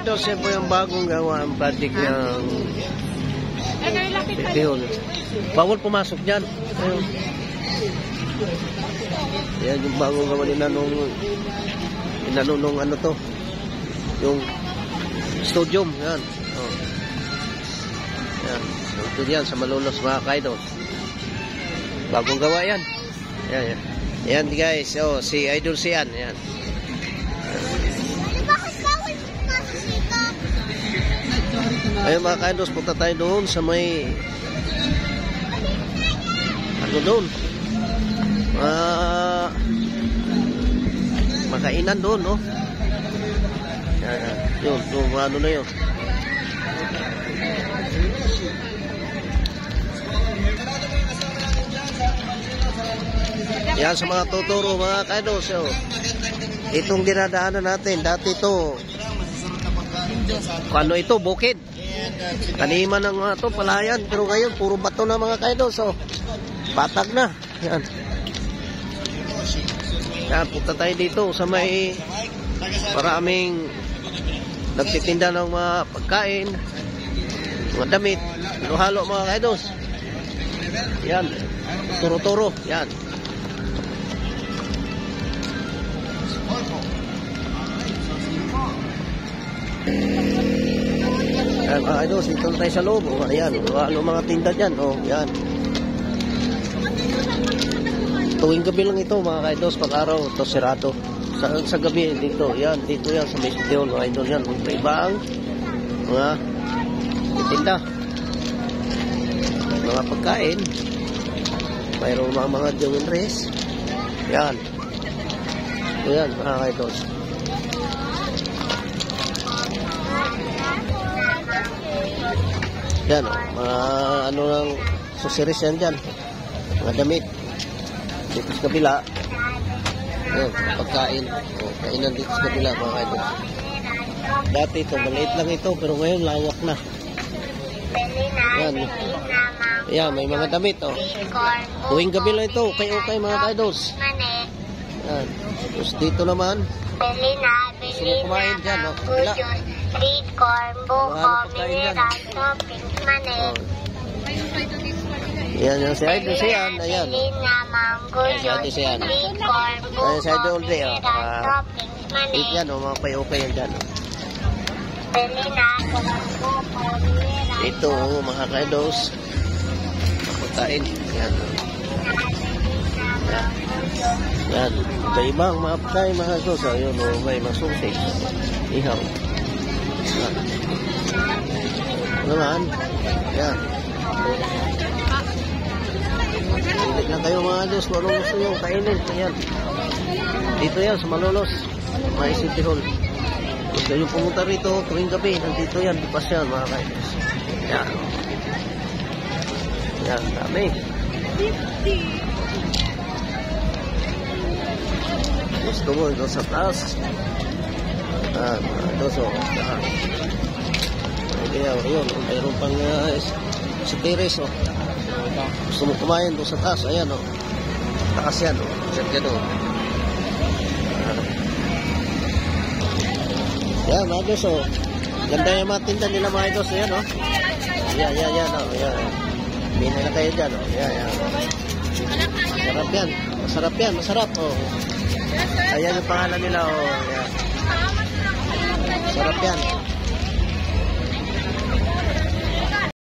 idol, siya po yung bagong gawa ang project ng Bihon. Bawal pumasok dyan. Ayun. Yan yung bagong gawa nila nung ano to, yung studium. Yan. Oh. Yan. Ito yan sa Malolos mga kaidol. Bagong gawa yan. Yan, yan. Yan guys, oh, si Idol Sian. Yan. Ayun mga kaidol, punta tayo doon sa may ano doon, makainan doon, no? Yan, yun, ano na yun. Yan sa mga tuturo mga kaidol. So, itong dinadaanan natin, dati ito, ano ito, bukid. Taniman ng mga ito, palayan. Pero ngayon, puro bato na mga kaidol. So, patag na. Yan. Yan, punta tayo dito sa may maraming nagtitinda ng mga pagkain, mga damit, halo-halo mga kaidol. Yan, turo-turo. Yan. Yan mga idol, dito tayo sa loob. O, ayan, ano mga tinda dyan. O, yan. Tuwing gabi lang ito mga idol, pag araw ito sirado. Sa gabi dito, yan, dito yan sa may studio mga idol yan. May ibang mga tinda, mga pagkain, mayroong mga jogging dress. Yan. O yan mga idol. Yan, mga ano lang susiris yan dyan, mga damit. Dito sa kabila, yan, pagkain. O, kainan dito sa kabila mga idol. Dati ito, maliit lang ito, pero ngayon lawak na. Yan. Yan, may mga damit. O. Tuwing gabi lang ito, okay mga idols. Yan. Tapos dito naman, gusto mo kumain dyan. O, kabila. Sweet corn, buko, mineral, toppings, manik. Yan yung si Idol Sian. Ayan. Mango juice, sweet corn, buko, mineral, toppings, manik. Yan o, mga pay-okay yan dyan. Ito o, mga kaidos. Pagkain. Yan. Yan. Iba-ibang mga pagkain mga kaidos. Ayun o, may masusi. Ihaw. Naman, yan. Pilit lang kayo mga dos, kung anong gusto nyo kainin. Ayan. Dito yan sa Malolos, may City Hall. Gusto nyo pumunta rito tuwing gabi, nandito yan, bukas yan mga kainis. Yan. Yan, dami. Gusto mo ito sa taas. Dos o. Kaya yun, mayroon pang si Teres o. Gusto mo kumain doon sa taas, ayan o. Taas yan o. Diyan ka doon. Yan mga dos o. Ganda yung mga tinda nila mga dos. Ayan o. Yan o. Bina na kayo dyan o. Yan. Masarap yan. Masarap o. Ayan yung pangalan nila o. Yan. Sarap yan.